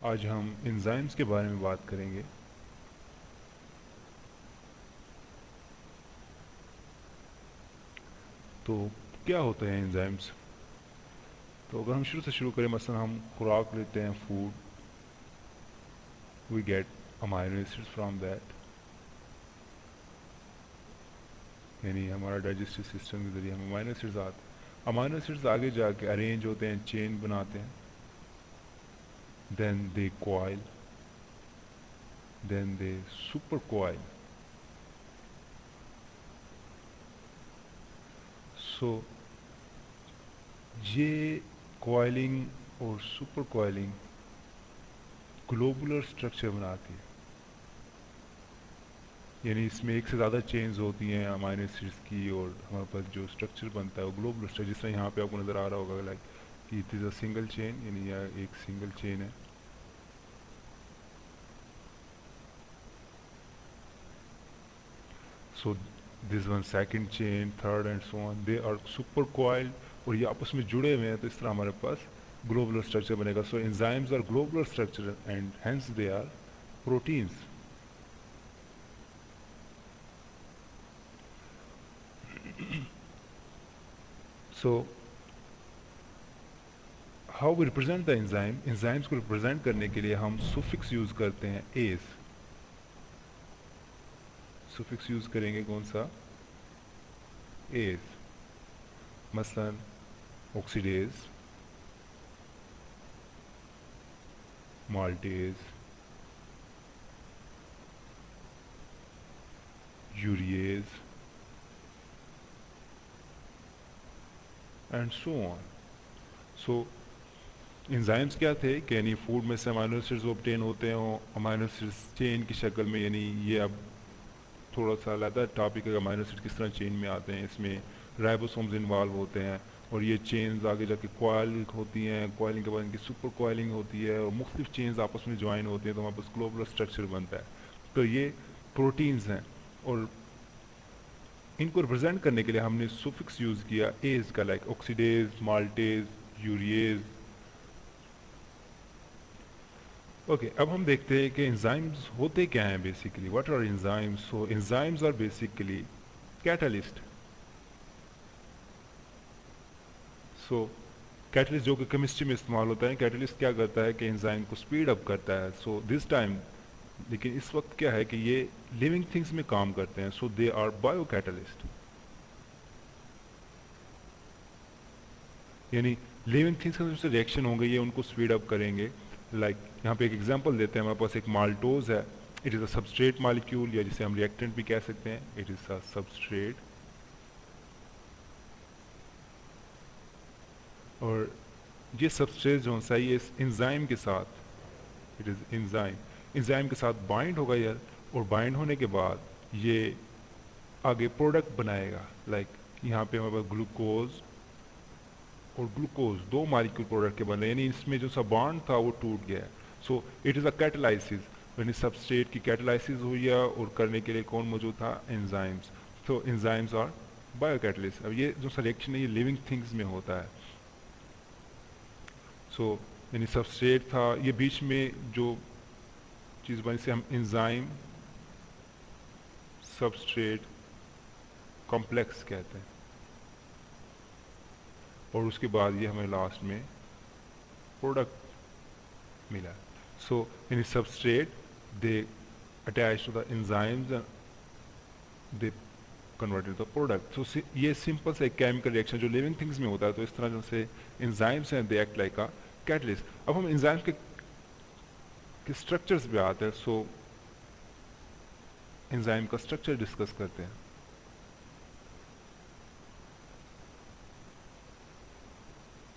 आज हम एंजाइम्स के बारे में बात करेंगे। तो क्या होते हैं एंजाइम्स? तो अगर हम शुरू से शुरू करें, मसलन हम खुराक लेते हैं, food, we get amino acids from that, यानी हमारा डाइजेस्टिव सिस्टम के जरिए हमें अमाइनो एसिड्स आते हैं। अमाइनो एसिड्स आगे जाके अरेंज होते हैं, चेन बनाते हैं, then they coil, then they super coil. So ये कॉइलिंग और सुपर कॉइलिंग ग्लोबुलर स्ट्रक्चर बनाती है, यानी इसमें एक से ज़्यादा चेन्स होती हैं अमाइनो एसिड्स की, और हमारे पास जो स्ट्रक्चर बनता है वो ग्लोबुलर स्ट्रक्चर, जिस तरह यहाँ पे आपको नज़र आ रहा होगा, लाइक कि it is a single chain, यानी यह एक सिंगल चेन है। So this one second chain, third and so on, they are super coiled, और ये आपस में जुड़े हुए हैं, तो इस तरह हमारे पास ग्लोबुलर स्ट्रक्चर बनेगा। So enzymes are globular structure and hence they are proteins. So how we represent the enzyme, enzymes को रिप्रेजेंट करने के लिए हम सुफिक्स यूज करते हैं, एज। सुफिक्स यूज करेंगे कौन सा? एज। मसलन oxidase, maltase, urease and so on. So enzymes क्या थे कि यानी फूड में से अमाइनो एसिड्स ऑब्टेन होते हैं अमाइनो एसिड्स चेन की शक्ल में, यानी ये अब थोड़ा सा अलग टॉपिक है, अमाइनो एसिड किस तरह चेन में आते हैं। इसमें राइबोसोम्स इन्वॉल्व होते हैं, और ये चेन्स आगे जाके कॉइल होती हैं, कॉइलिंग के बाद इनकी सुपर कॉइलिंग होती है, और मुख्तलिफ चेन्स आपस में ज्वाइन होती हैं, तो हमारे पास ग्लोबुलर स्ट्रक्चर बनता है। तो ये प्रोटीन्स हैं, और इनको रिप्रेजेंट करने के लिए हमने सुफिक्स यूज़ किया एज का, like oxidase, maltase, urease. Okay, अब हम देखते हैं कि एंजाइम्स होते क्या हैं basically. What are enzymes? So enzymes are basically catalyst. So catalyst जो कि केमिस्ट्री में इस्तेमाल होता है, कैटलिस्ट क्या करता है कि एंजाइम को स्पीड अप करता है। सो दिस टाइम, लेकिन इस वक्त क्या है कि ये लिविंग थिंग्स में काम करते हैं, सो दे आर बायो कैटलिस्ट, यानी लिविंग थिंग्स का जो रिएक्शन होंगे ये उनको स्पीड अप करेंगे। लाइक यहाँ पे एक एग्जांपल देते हैं, हमारे पास एक माल्टोज है, it is a substrate molecule, या जिसे हम रिएक्टेंट भी कह सकते हैं, इट इज़ अ सबस्ट्रेट। और ये सबस्ट्रेट जो सा ये इंजाइम के साथ, इट इज़ इंजाइम, इंजाइम के साथ बाइंड होगा यार, और बाइंड होने के बाद ये आगे प्रोडक्ट बनाएगा। लाइक यहाँ पे हमारे पास ग्लूकोज और ग्लूकोज दो मालिक्यूल प्रोडक्ट के बने, यानी इसमें जो सा बॉन्ड था वो टूट गया है। So it is a catalysis, यानी सबस्ट्रेट की कैटालाइसिस हुई है, और करने के लिए कौन मौजूद था? एंजाइम्स। तो एंजाइम्स आर बायोकैटलिस्ट। अब ये जो सा रिएक्शन है ये लिविंग थिंग्स में होता है। सो यानी सबस्ट्रेट था, ये बीच में जो चीज़ बनी से हम एंजाइम सबस्ट्रेट कॉम्प्लेक्स कहते हैं, और उसके बाद ये हमें लास्ट में प्रोडक्ट मिला। So in substrate they attach to the enzymes, they converted the product. So ये सिंपल सा एक केमिकल रिएक्शन जो लिविंग थिंग्स में होता है। तो इस तरह से एंजाइम्स हैं, they act like a catalyst. अब हम एंजाइम्स के स्ट्रक्चर्स पे आते हैं। सो एंजाइम का स्ट्रक्चर डिस्कस करते हैं।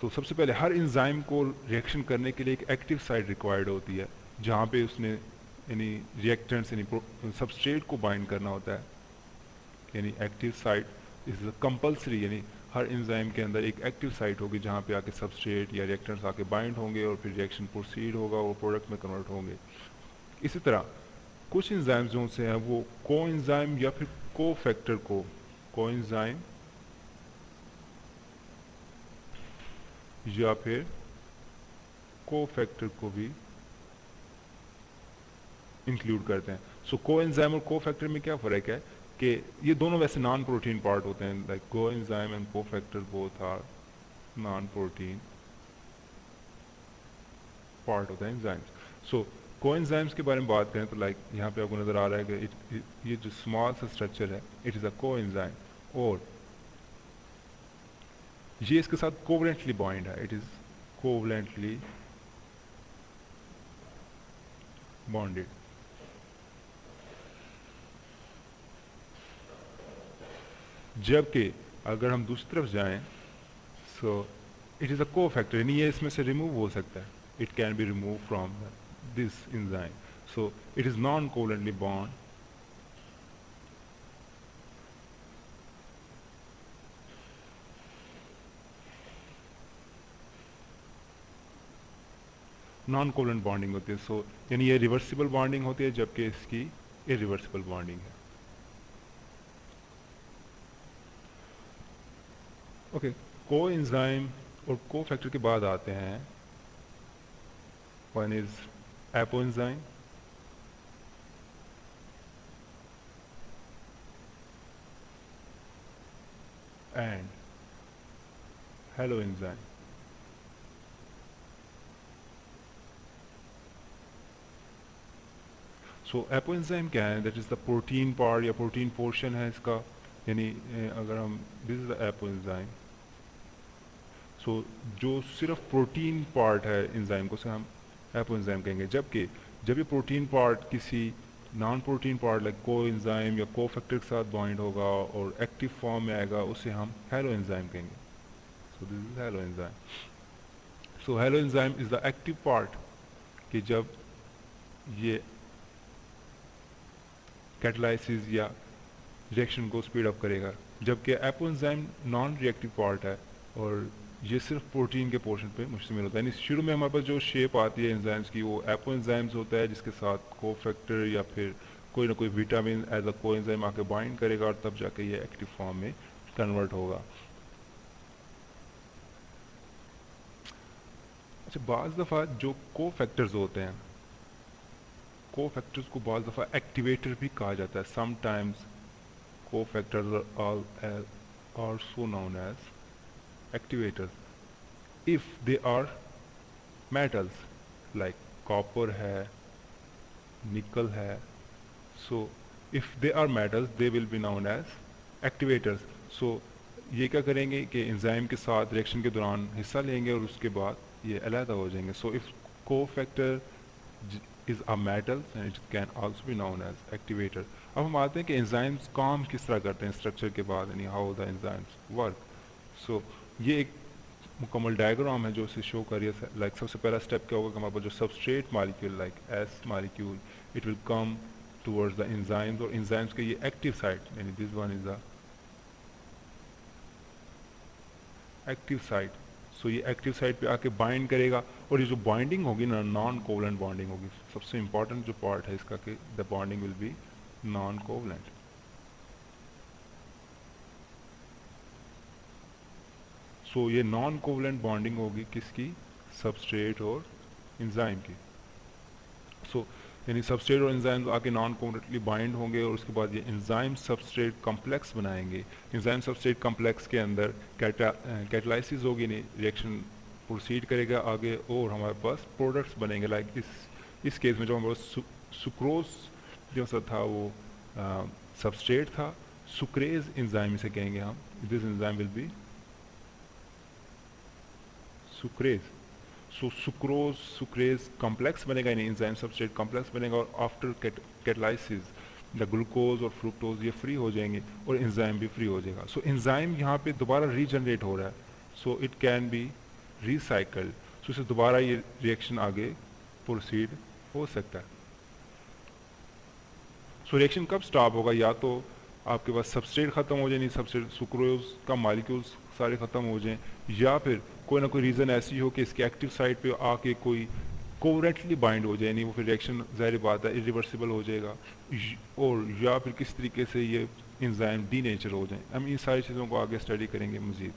तो सबसे पहले हर एंजाइम को रिएक्शन करने के लिए एक एक्टिव साइट रिक्वायर्ड होती है, जहाँ पे उसने यानी रिएक्टेंट्स यानी सबस्ट्रेट को बाइंड करना होता है, यानी एक्टिव साइट इज कंपल्सरी, यानी हर एंजाइम के अंदर एक एक्टिव साइट होगी जहाँ पे आके सबस्ट्रेट या रिएक्टेंट्स आके बाइंड होंगे, और फिर रिएक्शन प्रोसीड होगा, वो प्रोडक्ट में कन्वर्ट होंगे। इसी तरह कुछ एंजाइम जो से हैं वो को एंजाइम या फिर को फैक्टर को एंजाइम या फिर को फैक्टर को भी इंक्लूड करते हैं। सो कोएंजाइम और कोफैक्टर में क्या फ़र्क है कि ये दोनों वैसे नॉन प्रोटीन पार्ट होते हैं, like coenzyme and cofactor both are non protein part होता है एंजाइम्स। सो कोएंजाइम्स के बारे में बात करें तो लाइक यहाँ पे आपको नज़र आ रहा है कि ये जो स्मॉल सा स्ट्रक्चर है इट इज़ अ कोएंजाइम, और ये इसके साथ कोवलेंटली बॉन्ड है, इट इज़ कोवलेंटली बॉन्डेड। जबकि अगर हम दूसरी तरफ जाएं, so it is a cofactor, यानी ये इसमें से रिमूव हो सकता है, it can be remove from this enzyme, so it is non covalently bond. Non covalent bonding होती है, सो यानी ये रिवर्सिबल बॉन्डिंग होती है, जबकि इसकी इरिवर्सिबल बॉन्डिंग है। ओके, कोएंजाइम और कोफैक्टर के बाद आते हैं, one is apoenzyme and holoenzyme. So apoenzyme क्या है, that is the protein part या प्रोटीन पोर्शन है इसका, यानी अगर हम this is the apoenzyme, so जो सिर्फ प्रोटीन पार्ट है एंजाइम को से हम एपोएंजाइम कहेंगे, जबकि जब ये प्रोटीन पार्ट किसी non protein part like coenzyme या कोफैक्टर के साथ बॉन्ड होगा और एक्टिव फॉर्म में आएगा, उसे हम हेलोएंजाइम कहेंगे। So this is holoenzyme. So holoenzyme is the active part कि जब ये कैटालाइसिस या रिएक्शन को स्पीड अप करेगा, जबकि एपोएंजाइम नॉन रिएक्टिव पार्ट है और ये सिर्फ प्रोटीन के पोर्शन पे मुश्तमिल होता है। यानी शुरू में हमारे पास जो शेप आती है एंजाइम्स की वो एपोएंजाइम्स होता है, जिसके साथ कोफैक्टर या फिर कोई ना कोई विटामिन एज अ कोएंजाइम आके बाइंड करेगा और तब जाके ये एक्टिव फॉर्म में कन्वर्ट होगा। अच्छा, बाज़ दफ़ा जो कोफैक्टर्स होते हैं, कोफैक्टर्स को बाज़ दफ़ा एक्टिवेटर भी कहा जाता है। Sometimes cofactors are also known as activators if they are metals like copper है, nickel है, so if they are metals they will be known as activators। so ये क्या करेंगे कि एंजाइम के साथ रिएक्शन के दौरान हिस्सा लेंगे और उसके बाद ये अलहदा हो जाएंगे। so if cofactor is a metal and it can also be known as activator। अब हम आते हैं कि एंजाइम्स काम किस तरह करते हैं स्ट्रक्चर के बाद, यानी हाउ द एंजाइम्स वर्क। सो ये एक मुकम्मल डायग्राम है जो इसे शो कर रही है। लाइक सबसे पहला स्टेप क्या होगा कि हमारे पास जो substrate molecule like S molecule it will come towards the enzymes, और एंजाइम्स के ये एक्टिव साइट, यानी this one is the active site. So ये एक्टिव साइट पे आके बाइंड करेगा, और ये जो बाइंडिंग होगी ना नॉन कोवलेंट बॉन्डिंग होगी। सबसे इंपॉर्टेंट जो पार्ट है इसका कि the bonding will be non covalent. So ये नॉन कोवलेंट बॉन्डिंग होगी किसकी, सबस्ट्रेट और एंजाइम की। सो यानी सबस्ट्रेट और एंजाइम आके नॉन कोवलेंटली बाइंड होंगे, और उसके बाद ये एंजाइम सबस्ट्रेट कॉम्प्लेक्स बनाएंगे। एंजाइम सबस्ट्रेट कॉम्प्लेक्स के अंदर कैटालाइसिस होगी, नहीं रिएक्शन प्रोसीड करेगा आगे, और हमारे पास प्रोडक्ट्स बनेंगे। लाइक इस केस में जो हमारे पास सुक्रोज जो सा था वो सबस्ट्रेट था, सुक्रेज एंजाइम इसे कहेंगे हम। This enzyme will be sucrase. So sucrose sucrase complex बनेगा, यानी एंजाइम सबस्ट्रेट कॉम्प्लेक्स बनेगा, और आफ्टर कैटालाइसिस द ग्लूकोज और फ्रुक्टोज ये फ्री हो जाएंगे और एंजाइम भी फ्री हो जाएगा। सो एंजाइम यहाँ पे दोबारा रीजनरेट हो रहा है, so it can be recycled. So इससे दोबारा ये रिएक्शन आगे प्रोसीड हो सकता है। सो रिएक्शन कब स्टॉप होगा, या तो आपके पास सबस्ट्रेट खत्म हो जाए, नहीं सबस्ट्रेट सुक्रोज का मॉलिक्यूल्स सारे खत्म हो जाएं, या फिर कोई ना कोई रीज़न ऐसी हो कि इसके एक्टिव साइट पे आके कोई कोवरेंटली बाइंड हो जाए, नहीं वो फिर रिएक्शन ज़ाहिर बात है इरिवर्सिबल हो जाएगा, और या फिर किस तरीके से ये एंजाइम डीनेचर हो जाए। हम इन सारी चीज़ों को आगे स्टडी करेंगे मज़ीद।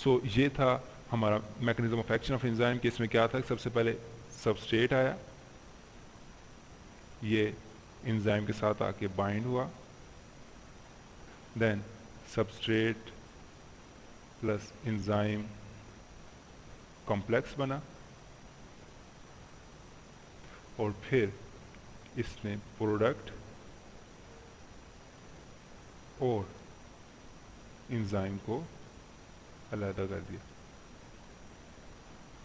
सो ये था हमारा mechanism of action of enzyme कि इसमें क्या था, सबसे पहले सबस्ट्रेट आया, ये एंजाइम के साथ आके बाइंड हुआ, then substrate plus enzyme complex बना, और फिर इसने प्रोडक्ट और एंजाइम को अलग कर दिया।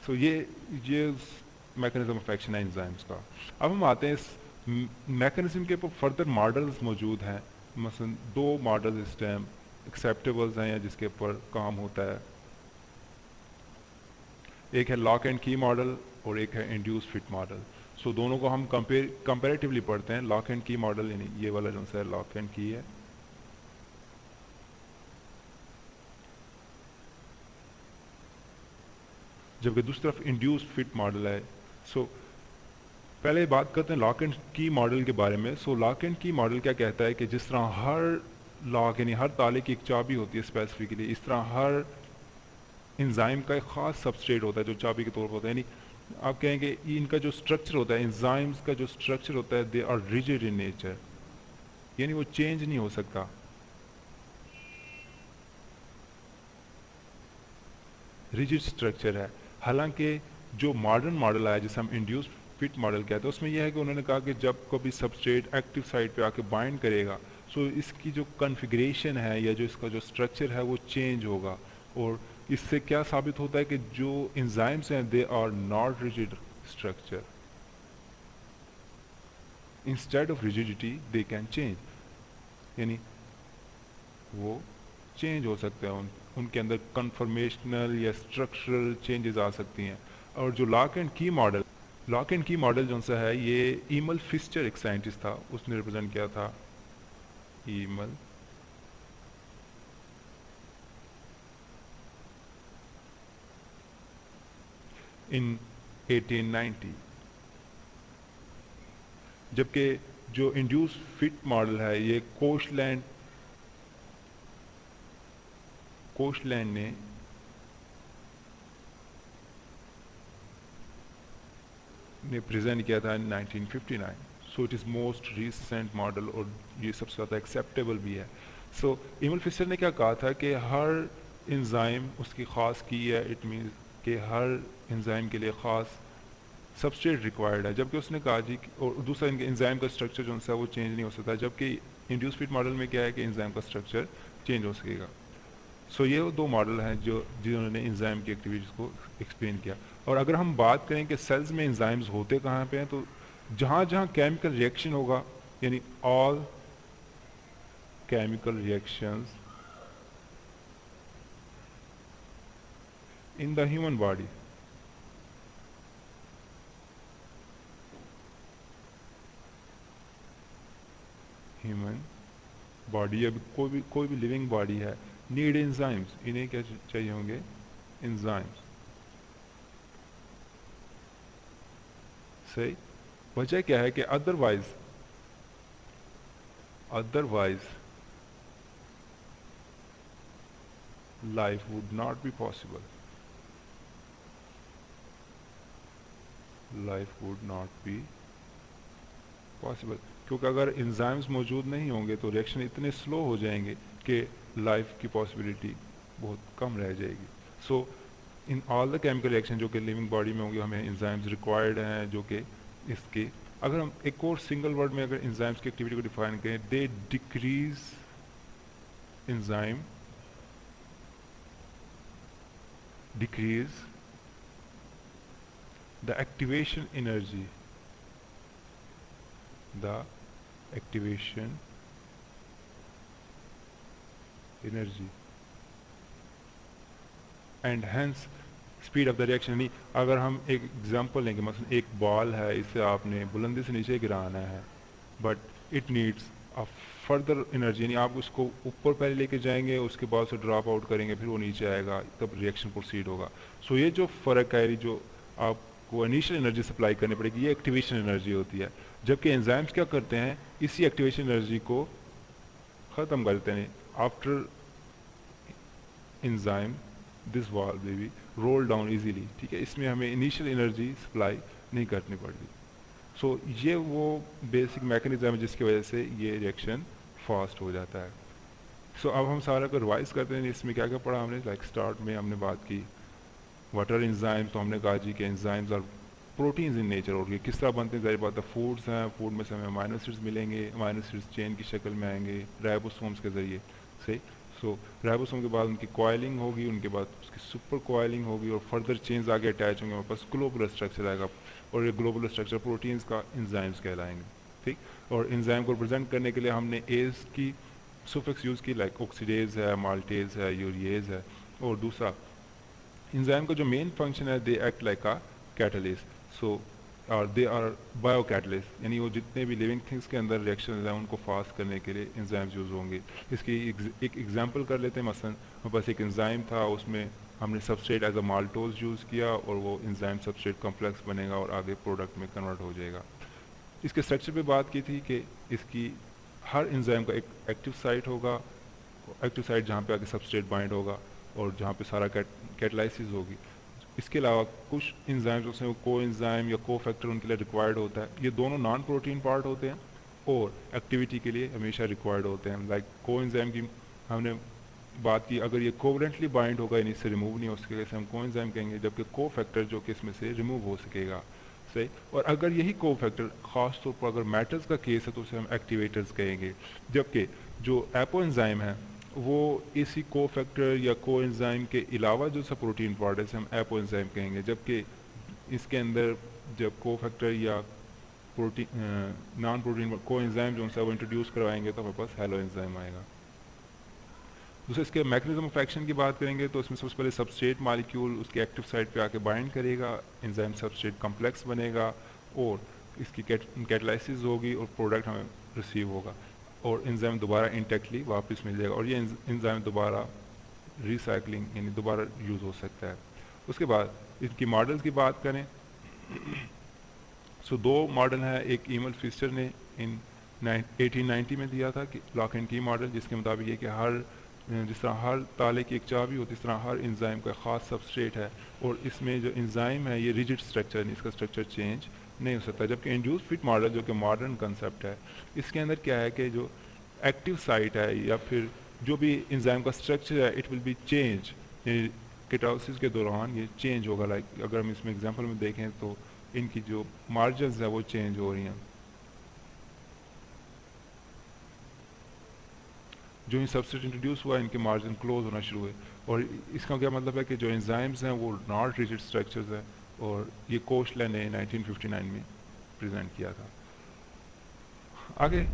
सो ये मैकेनिज्म ऑफ एक्शन है एंजाइम्स का। अब हम आते हैं इस मैकेनिज्म के ऊपर फर्दर मॉडल्स मौजूद हैं, मसलन 2 मॉडल्स इस टाइम एक्सेप्टेबल्स हैं या जिसके ऊपर काम होता है। एक है लॉक एंड की मॉडल और एक है इंड्यूस फिट मॉडल। सो दोनों को हम कंपेरेटिवली पढ़ते हैं। लॉक एंड की मॉडल यानी ये वाला जो सा लॉक एंड की है, जबकि दूसरी तरफ इंड्यूस फिट मॉडल है। सो पहले बात करते हैं लॉक एंड की मॉडल के बारे में। सो लॉक एंड की मॉडल क्या कहता है कि जिस तरह हर लॉक यानी हर ताले की एक चाबी होती है स्पेसिफिकली, इस तरह हर एंजाइम का एक ख़ास सबस्ट्रेट होता है जो चाबी के तौर पर होता है। यानी आप कहेंगे इनका जो स्ट्रक्चर होता है, एंजाइम्स का जो स्ट्रक्चर होता है, they are rigid in nature, यानी वो चेंज नहीं हो सकता। रिजिड स्ट्रक्चर है। हालांकि जो मॉडर्न मॉडल आया जिसे हम इंड्यूस फिट मॉडल कहते हैं, उसमें यह है कि उन्होंने कहा कि जब कभी सबस्ट्रेट एक्टिव साइट पे आके बाइंड करेगा, सो इसकी जो कॉन्फ़िगरेशन है या जो इसका जो स्ट्रक्चर है वो चेंज होगा। और इससे क्या साबित होता है कि जो एंजाइम्स हैं they are not rigid structure, instead of rigidity they can change, यानी वो चेंज हो सकते हैं, उनके अंदर कन्फर्मेशनल या स्ट्रक्चरल चेंजेस आ सकती हैं। और जो लॉक एंड की मॉडल जो सा है, ये ईमल फिस्चर एक साइंटिस्ट था, उसने रिप्रेजेंट किया था। ईमल इन 1890। जबकि जो इंड्यूस फिट मॉडल है ये कोशलैंड ने प्रेजेंट किया था 1959। So it is most recent model और ये सबसे ज़्यादा एक्सेप्टेबल भी है। सो ईमल फिशर ने क्या कहा था कि हर एंजाइम उसकी ख़ास की है, इट मीन्स कि हर एंजाइम के लिए ख़ास सबस्ट्रेट रिक्वायर्ड है। जबकि उसने कहा जी और दूसरा इनके एंजाइम का स्ट्रक्चर जो है वो चेंज नहीं हो सकता, जबकि इंड्यूस फिट मॉडल में क्या है कि एंजाइम का स्ट्रक्चर चेंज हो सकेगा। सो ये 2 मॉडल हैं जो जिन्होंने एंजाइम की एक्टिविटीज़ को एक्सप्लेन किया। और अगर हम बात करें कि सेल्स में एंजाइम्स होते कहाँ पे हैं, तो जहाँ जहाँ केमिकल रिएक्शन होगा, यानी all chemical reactions in the human body, अब कोई भी लिविंग बॉडी है, नीड एंजाइम्स, इन्हें क्या चाहिए होंगे, एंजाइम्स। सही। वजह क्या है कि otherwise life would not be possible, क्योंकि अगर एंजाइम्स मौजूद नहीं होंगे तो रिएक्शन इतने स्लो हो जाएंगे कि लाइफ की पॉसिबिलिटी बहुत कम रह जाएगी। So in all the chemical reaction जो कि लिविंग बॉडी में होंगे, हमें एंजाइम्स रिक्वायर्ड हैं, जो कि इसके अगर हम एक और सिंगल वर्ड में अगर एंजाइम्स की एक्टिविटी को डिफाइन करें, they decrease enzyme decrease the activation energy and hence speed of the reaction. यानी अगर हम एक एग्जांपल लेंगे, मतलब एक बॉल है, इसे आपने बुलंदी से नीचे गिराना है, but it needs a further energy, यानी आप उसको ऊपर पहले लेके जाएंगे, उसके बाद से ड्रॉप आउट करेंगे, फिर वो नीचे आएगा, तब रिएक्शन प्रोसीड होगा। सो ये जो फ़र्क है, जो आपको इनिशियल एनर्जी सप्लाई करनी पड़ेगी, ये एक्टिवेशन एनर्जी होती है। जबकि एंजाइम्स क्या करते हैं, इसी एक्टिवेशन एनर्जी को ख़त्म कर देते हैं। After enzyme this wall baby roll down easily, ठीक है, इसमें हमें इनिशियल एनर्जी सप्लाई नहीं करनी पड़ती। सो ये वो बेसिक मैकेनिज्म है जिसकी वजह से ये रिएक्शन फास्ट हो जाता है। सो अब हम सारा को रिवाइज करते हैं, इसमें क्या क्या पढ़ा हमने। लाइक स्टार्ट में हमने बात की व्हाट आर एंजाइम्स, तो हमने कहा जी कि एंजाइम्स और प्रोटीन्स इन नेचर, और ये किस तरह बनते हैं, ज़ाहिर बात है फूड्स हैं, फूड में से हमें अमाइनो एसिड्स मिलेंगे, अमाइनो एसिड्स चेन की शक्ल में आएंगे राइबोसोम्स के ज़रिए से। सो राइबोसोम के बाद उनकी कॉइलिंग होगी, उनके बाद उसकी सुपर कॉइलिंग होगी, और फर्दर चेन्स आगे अटैच होंगे, हमारे पास ग्लोबुलर स्ट्रक्चर आएगा, और ये ग्लोबुलर स्ट्रक्चर प्रोटीन्स का एंजाइम्स कहलाएंगे। ठीक, और एंजाइम को रिप्रेजेंट करने के लिए हमने एज की सुफिक्स यूज़ की, लाइक ऑक्सीडेज है, माल्टेज है, यूरिएज है। और दूसरा एंजाइम का जो मेन फंक्शन है, they act like a catalyst, so और दे आर बायो कैटलिस्ट, यानी वो जितने भी लिविंग थिंग्स के अंदर रिएक्शन हैं उनको फास्ट करने के लिए एंजाइम्स यूज़ होंगे। इसकी एक एग्जांपल कर लेते हैं। मसलन हमारे पास एक एंजाइम था, उसमें हमने substrate as a maltose use किया, और वो एंजाइम सबस्ट्रेट कॉम्प्लेक्स बनेगा और आगे प्रोडक्ट में कन्वर्ट हो जाएगा। इसके स्ट्रक्चर पे बात की थी कि इसकी हर एंजाइम का एक एक्टिव साइट होगा, एक्टिव साइट जहाँ पे आगे सबस्ट्रेट बाइंड होगा और जहाँ पे सारा कैटलाइसिस होगी। इसके अलावा कुछ एंजाइम्स उसमें को एंजाइम या को फैक्टर उनके लिए रिक्वायर्ड होता है। ये दोनों नॉन प्रोटीन पार्ट होते हैं और एक्टिविटी के लिए हमेशा रिक्वायर्ड होते हैं। लाइक को एंजाइम की हमने बात की, अगर ये कोवलेंटली बाइंड होगा यानी इससे रिमूव नहीं हो सकेगा, इसे हम को एंजाइम कहेंगे, जबकि को फैक्टर जो कि इसमें से रिमूव हो सकेगा। सही, और अगर यही को फैक्टर खास तौर पर अगर मेटल्स का केस है तो उसे हम एक्टिवेटर्स कहेंगे। जबकि जो एपो एंजाइम है वो इसी को फैक्टर या को एंजाइम के अलावा जो सा प्रोटीन पार्ट है इसे हम एपो एंजाइम कहेंगे। जबकि इसके अंदर जब को फैक्टर या प्रोटीन नॉन प्रोटीन को एंजाइम जो उनसे वो इंट्रोड्यूस करवाएंगे तो हमारे पास हेलो एंजाइम आएगा। दूसरे इसके मैकेनिज्म ऑफ एक्शन की बात करेंगे तो इसमें सबसे पहले सबस्ट्रेट मॉलिक्यूल उसके एक्टिव साइट पे आके बाइंड करेगा, एंजाइम सबस्ट्रेट कॉम्प्लेक्स बनेगा और इसकी कैटलाइसिस होगी और प्रोडक्ट हमें रिसीव होगा, और एंजाइम दोबारा इंटेक्टली वापस मिल जाएगा, और ये एंजाइम दोबारा रिसाइकलिंग यानी दोबारा यूज़ हो सकता है। उसके बाद इनकी मॉडल्स की बात करें सो दो मॉडल हैं। एक ईमल फिस्टर ने इन 1890 में दिया था कि लॉक एंड की मॉडल, जिसके मुताबिक ये कि हर जिस तरह हर ताले की एक चाबी होती है इस तरह हर एंजाइम का ख़ास सबस्ट्रेट है, और इसमें जो एंजाइम है ये रिजिड स्ट्रक्चर नहीं, इसका स्ट्रक्चर चेंज नहीं हो सकता। जबकि इंड्यूस फिट मॉडल जो कि मॉडर्न कंसेप्ट है, इसके अंदर क्या है कि जो एक्टिव साइट है या फिर जो भी एंजाइम का स्ट्रक्चर है it will be change, ketosis के दौरान ये चेंज होगा। लाइक अगर हम इसमें एग्जांपल में देखें तो इनकी जो मार्जिन्स है वो चेंज हो रही हैं। जो ही सबस्ट्रेट इंट्रोड्यूस हुआ इनके मार्जिन क्लोज होना शुरू हुए, और इसका क्या मतलब है कि जो एंजाइम्स हैं वो नॉट रिजिड स्ट्रक्चर्स हैं, और ये कोशले ने 1959 में प्रेजेंट किया था। आगे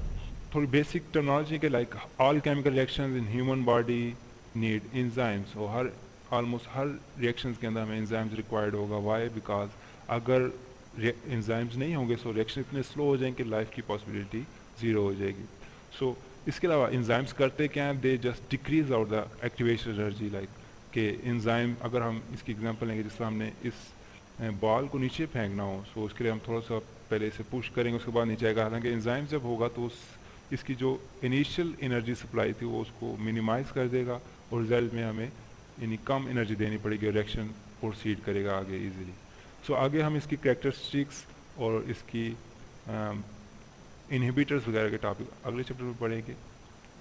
थोड़ी बेसिक टर्मिनोलॉजी के like all chemical reactions in human body need enzymes, और हर ऑलमोस्ट हर रिएक्शंस के अंदर हमें एंजाइम्स रिक्वायर्ड होगा। वाई? बिकॉज अगर एंजाइम्स नहीं होंगे सो रिएक्शन इतने स्लो हो जाएंगे कि लाइफ की पॉसिबिलिटी ज़ीरो हो जाएगी। सो इसके अलावा एंजाइम्स करते क्या हैं, they just decrease out the activation energy. Like कि एंजाइम अगर हम इसकी एग्जांपल लेंगे, जिस तरह हमने इस बॉल को नीचे फेंकना हो सो उसके लिए हम थोड़ा सा पहले इसे पुश करेंगे उसके बाद नीचे आएगा। हालांकि एंजाइम जब होगा तो इसकी जो इनिशियल एनर्जी सप्लाई थी वो उसको मिनिमाइज कर देगा, और रिजल्ट में हमें यानी कम एनर्जी देनी पड़ेगी, रिएक्शन प्रोसीड करेगा आगे इजीली। सो आगे हम इसकी कैरेक्टरिस्टिक्स और इसकी इनहिबिटर्स वगैरह के टॉपिक अगले चैप्टर में पढ़ेंगे।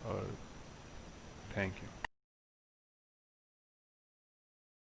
और थैंक यू।